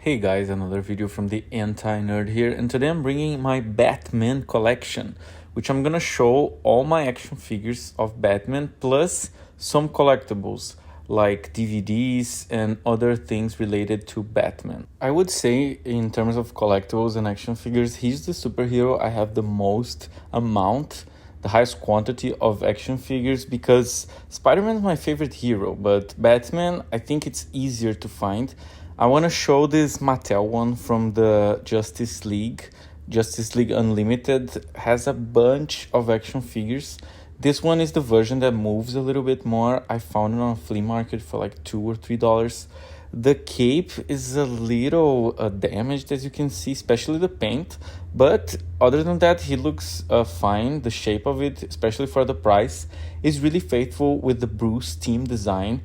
Hey guys, another video from the Anti-Nerd here, and today I'm bringing my Batman collection, which I'm gonna show all my action figures of Batman plus some collectibles like DVDs and other things related to Batman. I would say in terms of collectibles and action figures, he's the superhero I have the most amount, the highest quantity of action figures, because Spider-Man is my favorite hero, but Batman, I think it's easier to find. I want to show this Mattel one from the Justice League. Justice League Unlimited has a bunch of action figures. This one is the version that moves a little bit more. I found it on a flea market for like $2 or $3. The cape is a little damaged, as you can see, especially the paint. But other than that, he looks fine. The shape of it, especially for the price, is really faithful with the Bruce team design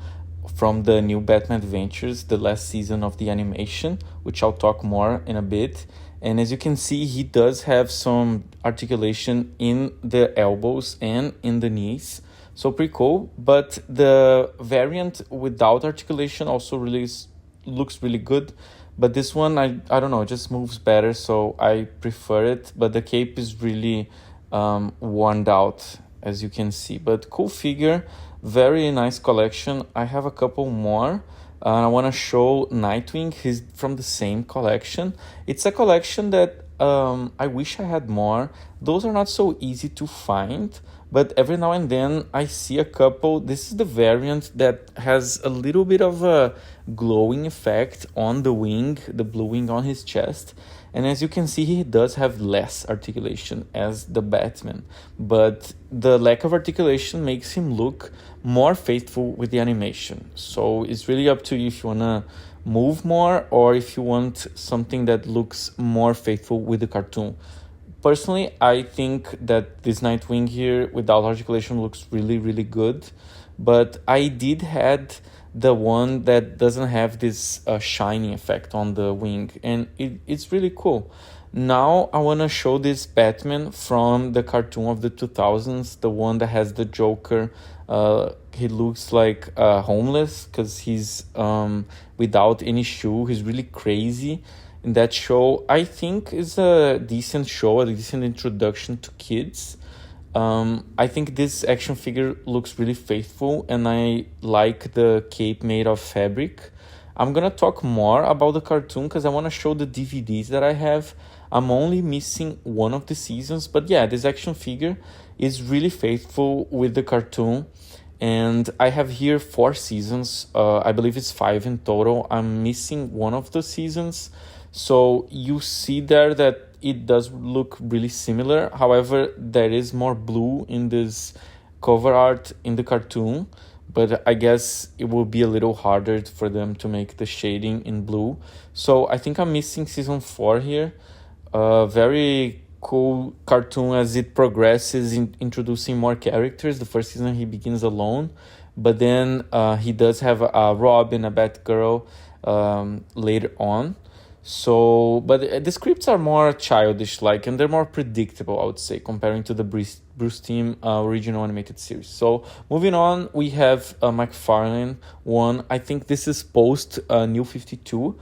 from the new Batman Adventures, the last season of the animation, which I'll talk more in a bit. And as you can see, he does have some articulation in the elbows and in the knees. So pretty cool. But the variant without articulation also looks really good. But this one, I don't know, just moves better, so I prefer it. But the cape is really worn out, as you can see. But cool figure. Very nice collection. I have a couple more. I want to show Nightwing. He's from the same collection. It's a collection that I wish I had more. Those are not so easy to find, but every now and then I see a couple. This is the variant that has a little bit of a glowing effect on the wing, the blue wing on his chest. And as you can see, he does have less articulation as the Batman, but the lack of articulation makes him look more faithful with the animation. So it's really up to you if you want to move more or if you want something that looks more faithful with the cartoon. Personally, I think that this Nightwing here without articulation looks really, really good, but I did had the one that doesn't have this shiny effect on the wing, and it's really cool. Now I want to show this Batman from the cartoon of the 2000s, the one that has the Joker. He looks like homeless because he's without any shoe. He's really crazy in that show. I think is a decent show, a decent introduction to kids. I think this action figure looks really faithful, and I like the cape made of fabric. I'm gonna talk more about the cartoon because I want to show the DVDs that I have. I'm only missing one of the seasons, but yeah, this action figure is really faithful with the cartoon. And I have here 4 seasons. I believe it's 5 in total. I'm missing one of the seasons. So you see there that it does look really similar. However, there is more blue in this cover art in the cartoon, but I guess it will be a little harder for them to make the shading in blue. So I think I'm missing season 4 here. Very cool cartoon as it progresses in introducing more characters. The first season he begins alone, but then he does have a Robin, a Batgirl later on. So, but the scripts are more childish-like, and they're more predictable, I would say, comparing to the Bruce Team original animated series. So, moving on, we have a McFarlane one. I think this is post New 52.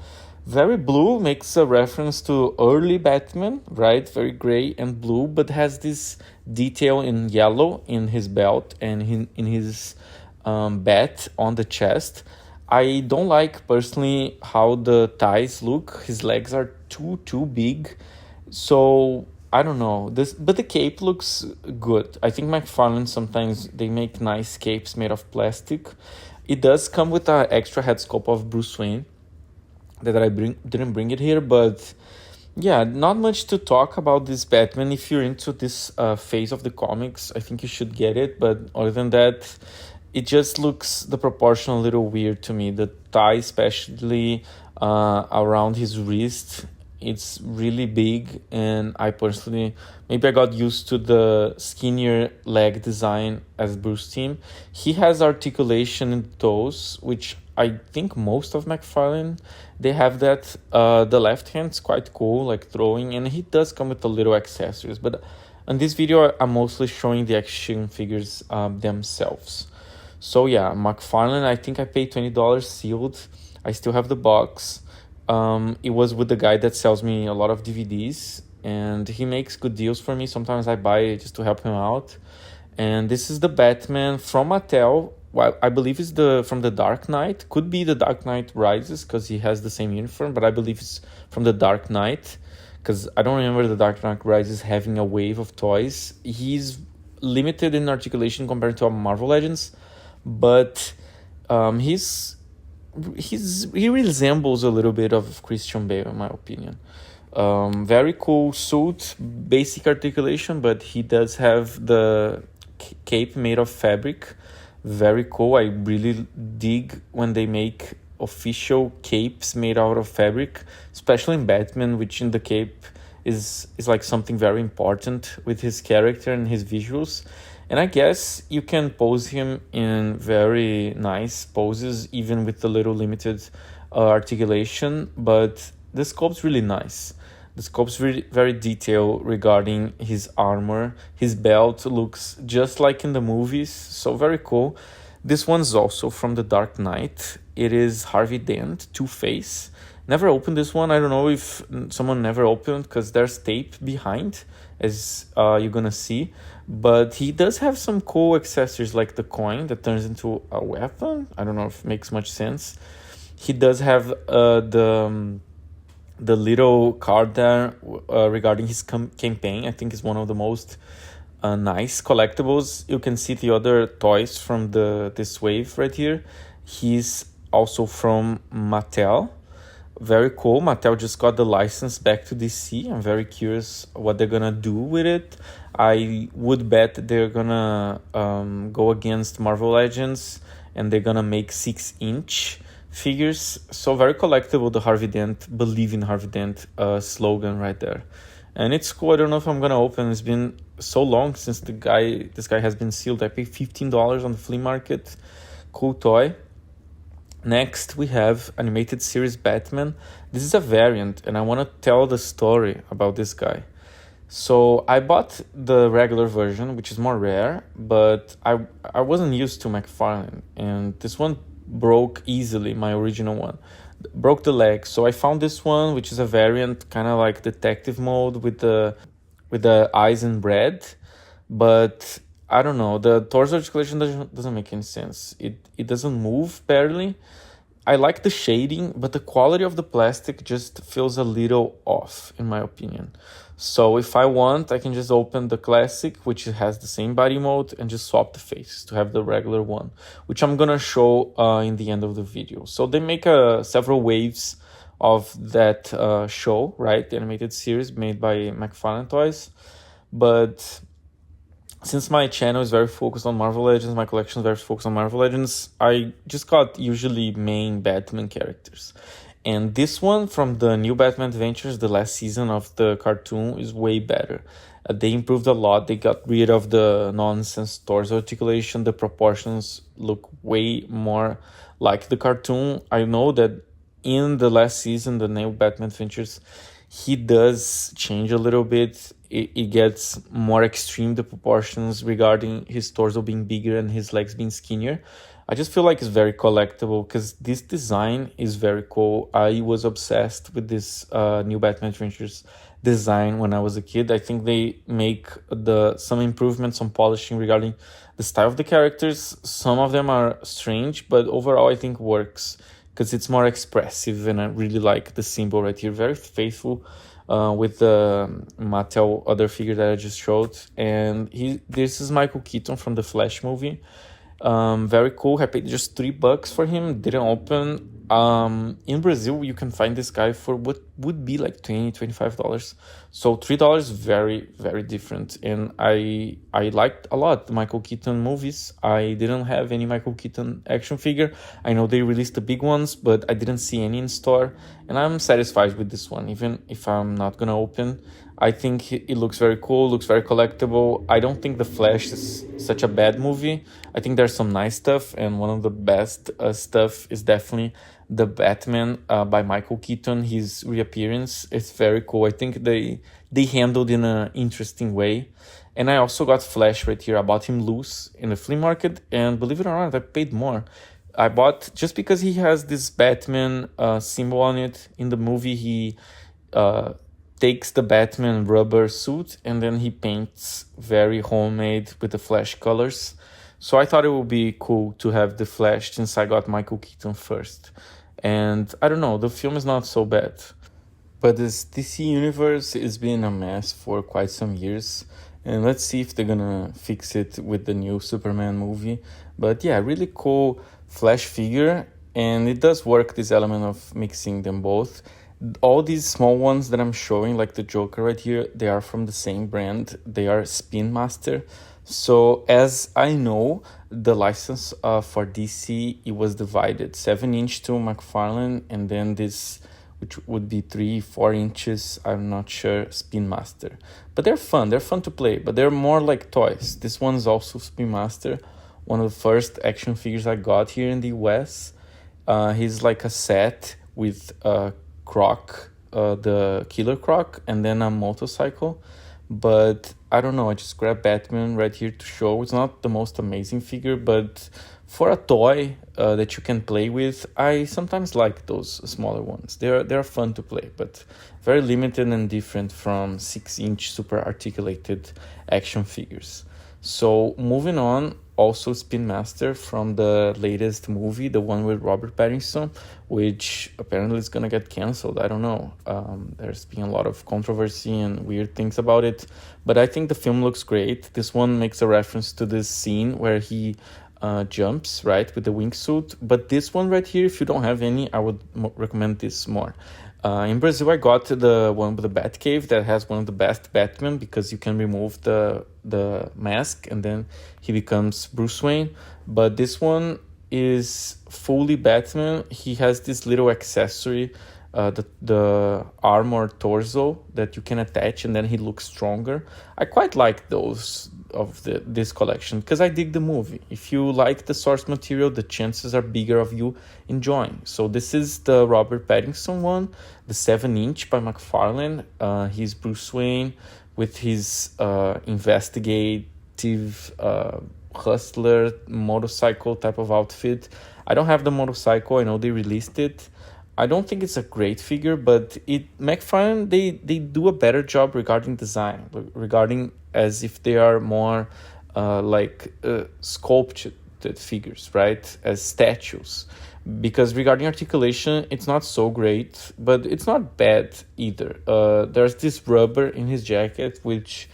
Very blue, makes a reference to early Batman, right? Very gray and blue, but has this detail in yellow in his belt and in his bat on the chest. I don't like personally how the thighs look. His legs are too big. So I don't know. But the cape looks good. I think McFarlane sometimes they make nice capes made of plastic. It does come with an extra head sculpt of Bruce Wayne that I didn't bring it here, but yeah, not much to talk about this Batman. If you're into this phase of the comics, I think you should get it. But other than that, it just looks the proportion a little weird to me. The thigh, especially around his wrist, it's really big. And I personally, maybe I got used to the skinnier leg design as Bruce Team. He has articulation in the toes, which I think most of McFarlane, they have that. The left hand's quite cool, like throwing. And he does come with a little accessories. But in this video, I'm mostly showing the action figures themselves. So yeah, McFarlane, I think I paid $20 sealed. I still have the box. It was with the guy that sells me a lot of DVDs, and he makes good deals for me. Sometimes I buy it just to help him out. And this is the Batman from Mattel. Well, I believe it's from the Dark Knight. Could be the Dark Knight Rises because he has the same uniform, but I believe it's from the Dark Knight because I don't remember the Dark Knight Rises having a wave of toys. He's limited in articulation compared to Marvel Legends, but he resembles a little bit of Christian Bale in my opinion. Very cool suit, basic articulation, but he does have the cape made of fabric. Very cool. I really dig when they make official capes made out of fabric, especially in Batman, which in the cape is like something very important with his character and his visuals. And I guess you can pose him in very nice poses, even with the little limited articulation, but the sculpt's really nice. The sculpt's really very detailed regarding his armor. His belt looks just like in the movies, so very cool. This one's also from the Dark Knight. It is Harvey Dent, Two-Face. Never opened this one. I don't know if someone never opened because there's tape behind, as you're gonna see. But he does have some cool accessories like the coin that turns into a weapon. I don't know if it makes much sense. He does have the little card there regarding his campaign. I think is one of the most nice collectibles. You can see the other toys from this wave right here. He's also from Mattel. Very cool. Mattel just got the license back to DC. I'm very curious what they're gonna do with it. I would bet they're gonna go against Marvel Legends and they're gonna make 6-inch figures. So very collectible, the Harvey Dent, believe in Harvey Dent slogan right there. And it's cool. I don't know if I'm gonna open. It's been so long since this guy has been sealed. I paid $15 on the flea market. Cool toy. Next, we have animated series Batman. This is a variant, and I want to tell the story about this guy. So I bought the regular version, which is more rare, but I wasn't used to McFarlane, and this one broke easily, my original one. Broke the leg, so I found this one, which is a variant, kind of like detective mode with the eyes in red, but I don't know, the torso articulation doesn't make any sense. It doesn't move barely. I like the shading, but the quality of the plastic just feels a little off, in my opinion. So if I want, I can just open the classic, which has the same body mode, and just swap the face to have the regular one, which I'm gonna show in the end of the video. So they make several waves of that show, right? The animated series made by McFarlane Toys. But since my channel is very focused on Marvel Legends, my collection is very focused on Marvel Legends, I just got usually main Batman characters. And this one from the new Batman Adventures, the last season of the cartoon, is way better. They improved a lot. They got rid of the nonsense torso articulation. The proportions look way more like the cartoon. I know that in the last season, the new Batman Adventures, he does change a little bit. It gets more extreme, the proportions regarding his torso being bigger and his legs being skinnier. I just feel like it's very collectible because this design is very cool. I was obsessed with this new Batman Adventures design when I was a kid. I think they make some improvements on polishing regarding the style of the characters. Some of them are strange, but overall I think works because it's more expressive, and I really like the symbol right here. Very faithful with the Mattel other figure that I just showed. And this is Michael Keaton from the Flash movie. Very cool. I paid just $3 for him. Didn't open. In Brazil, you can find this guy for what would be like $25. So $3, very, very different. And I liked a lot the Michael Keaton movies. I didn't have any Michael Keaton action figure. I know they released the big ones, but I didn't see any in store. And I'm satisfied with this one, even if I'm not gonna open. I think it looks very cool, looks very collectible. I don't think The Flash is such a bad movie. I think there's some nice stuff, and one of the best stuff is definitely The Batman by Michael Keaton. His reappearance is very cool. I think they handled in an interesting way. And I also got Flash right here. I bought him loose in the flea market, and believe it or not, I paid more. I bought just because he has this Batman symbol on it. In the movie, he uh, takes the Batman rubber suit and then he paints very homemade with the Flash colors. So I thought it would be cool to have the Flash since I got Michael Keaton first. And I don't know, the film is not so bad. But this DC universe has been a mess for quite some years. And let's see if they're gonna fix it with the new Superman movie. But yeah, really cool Flash figure. And it does work, this element of mixing them both. All these small ones that I'm showing, like the Joker right here, they are from the same brand. They are Spin Master. So as I know, the license for DC, it was divided 7-inch to McFarlane, and then this, which would be 3-4 inches, I'm not sure, Spin Master. But they're fun to play, but they're more like toys. This one's also Spin Master, one of the first action figures I got here in the US. He's like a set with Croc, the Killer Croc, and then a motorcycle. But I don't know, I just grabbed Batman right here to show. It's not the most amazing figure, but for a toy that you can play with, I sometimes like those smaller ones. They're fun to play, but very limited and different from 6-inch super articulated action figures. So moving on, also Spin Master from the latest movie, the one with Robert Pattinson, which apparently is gonna get canceled. I don't know. There's been a lot of controversy and weird things about it, but I think the film looks great. This one makes a reference to this scene where he jumps, right, with the wingsuit. But this one right here, if you don't have any, I would recommend this more. In Brazil, I got the one with the Batcave that has one of the best Batman because you can remove the mask and then he becomes Bruce Wayne. But this one is fully Batman. He has this little accessory, the armor torso that you can attach and then he looks stronger. I quite like those of this collection because I dig the movie. If you like the source material, the chances are bigger of you enjoying. So this is the Robert Pattinson one, the 7-inch by McFarlane. He's Bruce Wayne with his investigative hustler motorcycle type of outfit. I don't have the motorcycle. I know they released it. I don't think it's a great figure, but McFarlane, they do a better job regarding design, regarding as if they are more sculpted figures, right, as statues. Because regarding articulation, it's not so great, but it's not bad either. There's this rubber in his jacket, which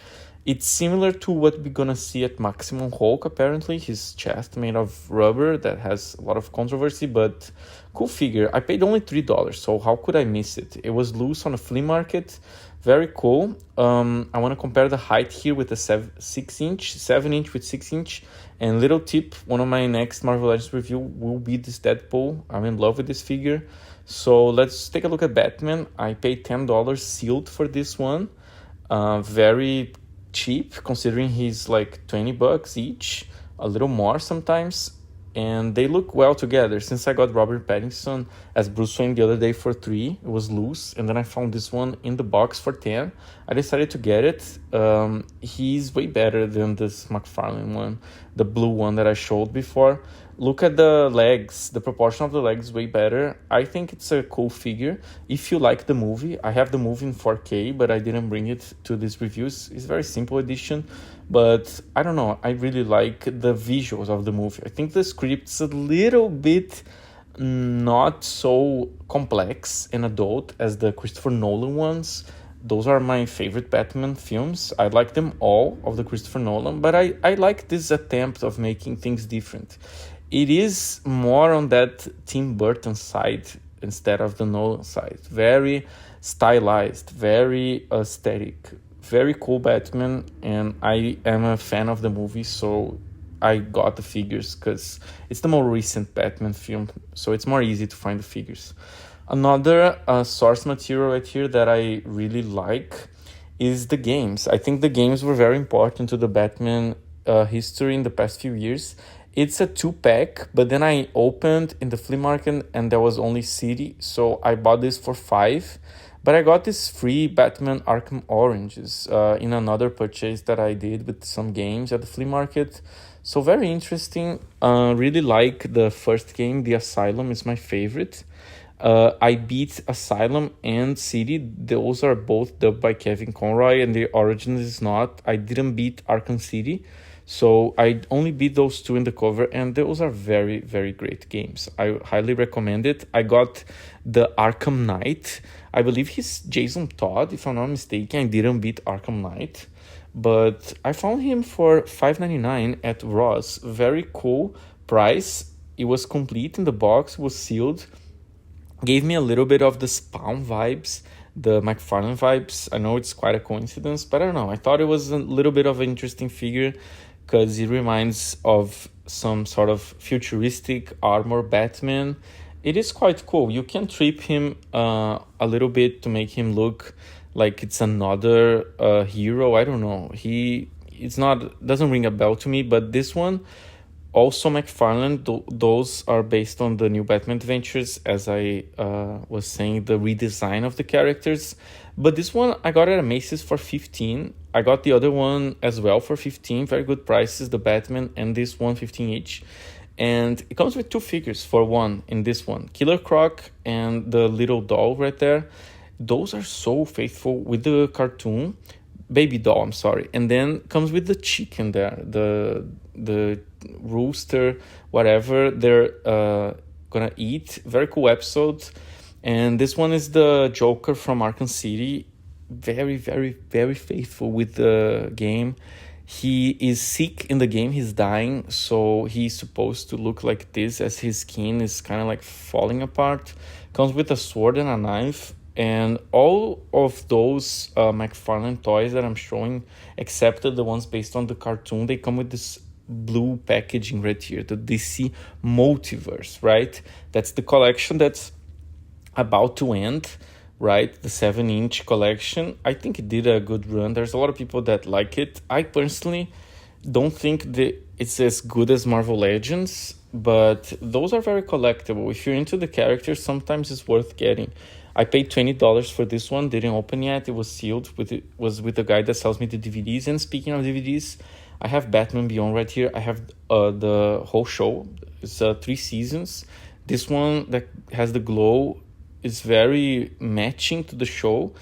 it's similar to what we're gonna see at Maximum Hulk, apparently. His chest made of rubber that has a lot of controversy, but cool figure. I paid only $3, so how could I miss it? It was loose on a flea market. Very cool. I want to compare the height here with the 7-inch with 6-inch. And little tip, one of my next Marvel Legends review will be this Deadpool. I'm in love with this figure. So let's take a look at Batman. I paid $10 sealed for this one. Very cheap considering he's like $20 each, a little more sometimes. And they look well together. Since I got Robert Pattinson as Bruce Wayne the other day for $3, it was loose, and then I found this one in the box for $10. I decided to get it. He's way better than this McFarlane one, the blue one that I showed before. Look at the legs. The proportion of the legs is way better. I think it's a cool figure. If you like the movie, I have the movie in 4K, but I didn't bring it to these reviews. It's a very simple edition, but I don't know. I really like the visuals of the movie. I think the script's a little bit not so complex and adult as the Christopher Nolan ones. Those are my favorite Batman films. I like them all of the Christopher Nolan, but I like this attempt of making things different. It is more on that Tim Burton side instead of the Nolan side. Very stylized, very aesthetic, very cool Batman, and I am a fan of the movie, so I got the figures because it's the more recent Batman film, so it's more easy to find the figures. Another source material right here that I really like is the games. I think the games were very important to the Batman history in the past few years. It's a 2-pack, but then I opened in the flea market and there was only City, so I bought this for $5. But I got this free Batman Arkham Oranges in another purchase that I did with some games at the flea market. So very interesting. Really like the first game. The Asylum is my favorite. I beat Asylum and City. Those are both dubbed by Kevin Conroy, and the Origins is not. I didn't beat Arkham City, so I only beat those two in the cover, and those are very, very great games. I highly recommend it. I got the Arkham Knight. I believe he's Jason Todd, if I'm not mistaken. I didn't beat Arkham Knight, but I found him for $5.99 at Ross. Very cool price. It was complete in the box, was sealed. Gave me a little bit of the Spawn vibes, the McFarlane vibes. I know it's quite a coincidence, but I don't know. I thought it was a little bit of an interesting figure because it reminds of some sort of futuristic armor Batman. It is quite cool. You can trip him a little bit to make him look like it's another hero. I don't know. It's not, doesn't ring a bell to me, but this one also McFarlane, those are based on the new Batman Adventures, as I was saying, the redesign of the characters. But this one I got at a Macy's for 15. I got the other one as well for 15. Very good prices, the Batman and this one, 15 each. And it comes with two figures for one in this one. Killer Croc and the little doll right there. Those are so faithful with the cartoon. Baby doll, I'm sorry. And then comes with the chicken there, the rooster, whatever they're gonna eat. Very cool episode. And this one is the Joker from Arkham City. Very, very, very faithful with the game. He is sick in the game, he's dying, so he's supposed to look like this as his skin is kind of like falling apart. Comes with a sword and a knife. And all of those McFarlane toys that I'm showing, except the ones based on the cartoon, they come with this blue packaging right here, the DC Multiverse, right? That's the collection that's about to end, right? The 7-inch collection. I think it did a good run. There's a lot of people that like it. I personally don't think it's as good as Marvel Legends, but those are very collectible. If you're into the characters, sometimes it's worth getting. I paid $20 for this one. Didn't open yet. It was sealed. Was with the guy that sells me the DVDs. And speaking of DVDs, I have Batman Beyond right here. I have the whole show. It's 3 seasons. This one that has the glow is very matching to the show.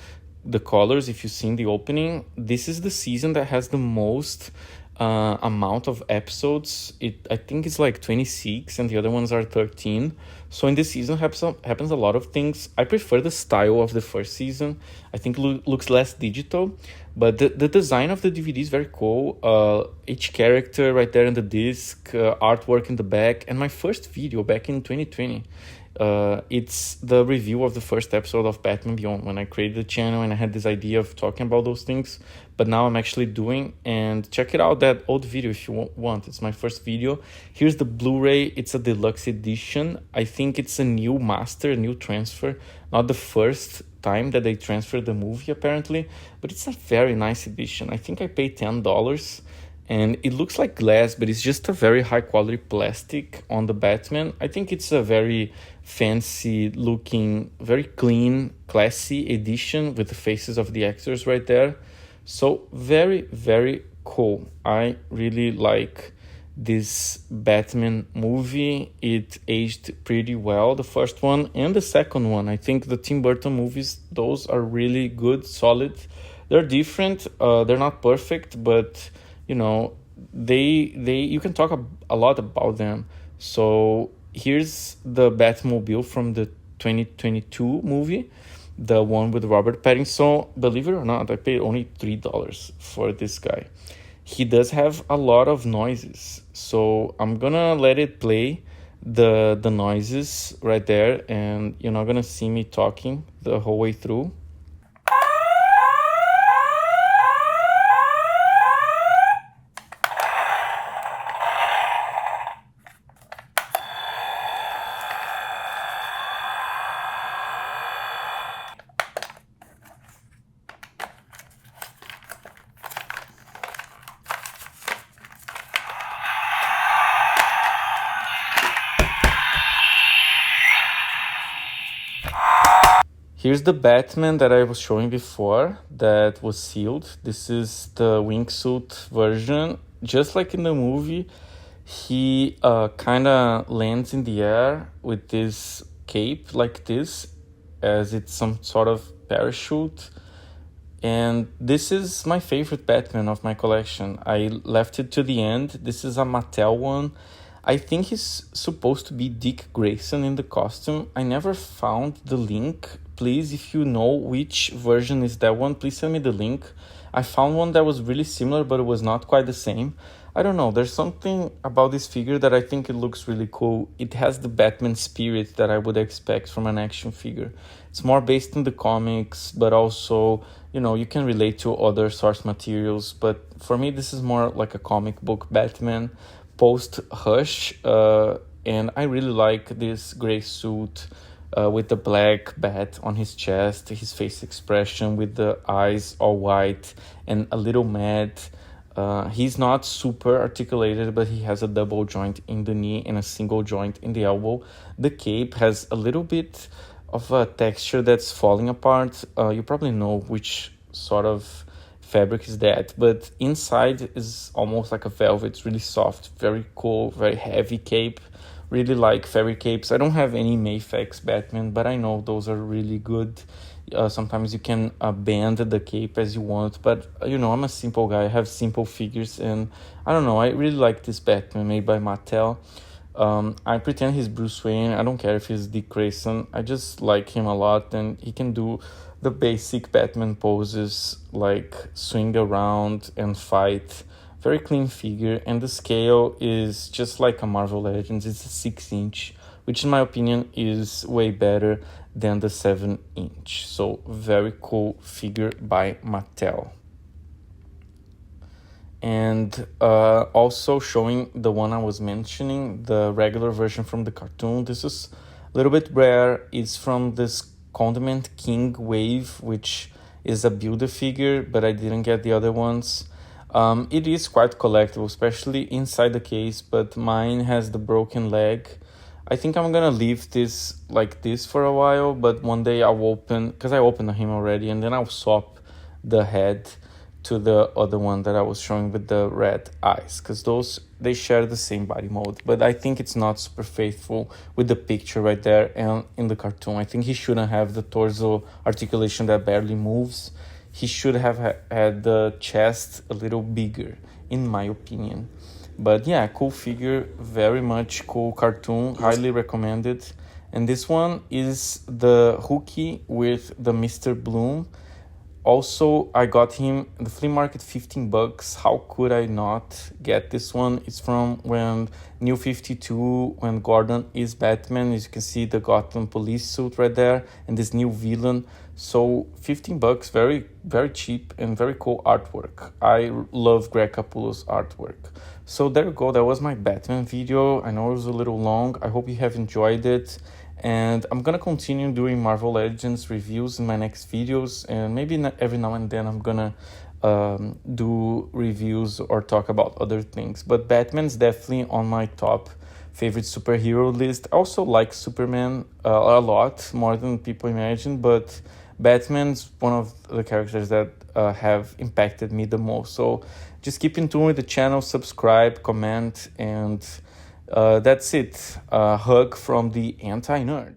The colors, if you've seen the opening, this is the season that has the most amount of episodes. I think it's like 26 and the other ones are 13. So in this season happens a lot of things. I prefer the style of the first season. I think looks less digital, but the design of the DVD is very cool. Each character right there in the disc, artwork in the back. And my first video back in 2020, it's the review of the first episode of Batman Beyond, when I created the channel and I had this idea of talking about those things, but now I'm actually doing. And check it out, that old video if you want. It's my first video. Here's the Blu-ray. It's a deluxe edition. I think it's a new master, a new transfer, not the first time that they transferred the movie apparently, but it's a very nice edition. I think I paid $10. And it looks like glass, but it's just a very high quality plastic on the Batman. I think it's a very fancy looking, very clean, classy edition with the faces of the actors right there. So very, very cool. I really like this Batman movie. It aged pretty well, the first one and the second one. I think the Tim Burton movies, those are really good, solid. They're different. They're not perfect, but you know, you can talk a lot about them. So here's the Batmobile from the 2022 movie, the one with Robert Pattinson. Believe it or not, I paid only $3 for this guy. He does have a lot of noises, so I'm gonna let it play the noises right there, and you're not gonna see me talking the whole way through. Here's the Batman that I was showing before that was sealed. This is the wingsuit version. Just like in the movie, He kind of lands in the air with this cape like this, as it's some sort of parachute. And this is my favorite Batman of my collection. I left it to the end. This is a Mattel one. I think he's supposed to be Dick Grayson in the costume. I never found the link. Please, if you know which version is that one, please send me the link. I found one that was really similar, but it was not quite the same. I don't know, there's something about this figure that I think it looks really cool. It has the Batman spirit that I would expect from an action figure. It's more based in the comics, but also, you know, you can relate to other source materials. But for me, this is more like a comic book Batman post Hush. And I really like this gray suit with the black bat on his chest, his face expression with the eyes all white and a little mad. He's not super articulated, but he has a double joint in the knee and a single joint in the elbow. The cape has a little bit of a texture that's falling apart. You probably know which sort of fabric is that, but inside is almost like a velvet. It's really soft, very cool, very heavy cape. Really like fairy capes. I don't have any Mayfax Batman, but I know those are really good. Sometimes you can bend the cape as you want, but you know, I'm a simple guy. I have simple figures, and I don't know, I really like this Batman made by Mattel. I pretend he's Bruce Wayne. I don't care if he's Dick Grayson. I just like him a lot, and he can do the basic Batman poses like swing around and fight. Very clean figure, and the scale is just like a Marvel Legends. It's a 6-inch, which in my opinion is way better than the 7-inch. So very cool figure by Mattel. And also showing the one I was mentioning, the regular version from the cartoon. This is a little bit rare. It's from this Condiment King wave, which is a Build-A-Figure, but I didn't get the other ones. It is quite collectible, especially inside the case, but mine has the broken leg. I think I'm gonna leave this like this for a while, but one day I'll open, because I opened him already, and then I'll swap the head to the other one that I was showing with the red eyes, because those, they share the same body mold, but I think it's not super faithful with the picture right there and in the cartoon. I think he shouldn't have the torso articulation that barely moves. He should have had the chest a little bigger, in my opinion. But yeah, cool figure, very much cool cartoon, highly recommended. And this one is the Hookie with the Mr. Bloom. Also, I got him in the flea market, $15. How could I not get this one? It's from when New 52, when Gordon is Batman. As you can see, the Gotham police suit right there, and this new villain. So $15, very, very cheap and very cool artwork. I love Greg Capullo's artwork. So there you go. That was my Batman video. I know it was a little long. I hope you have enjoyed it. And I'm gonna continue doing Marvel Legends reviews in my next videos, and maybe every now and then I'm gonna do reviews or talk about other things. But Batman's definitely on my top favorite superhero list. I also like Superman a lot, more than people imagine, but Batman's one of the characters that have impacted me the most. So just keep in tune with the channel, subscribe, comment, and that's it. A hug from the anti-nerd.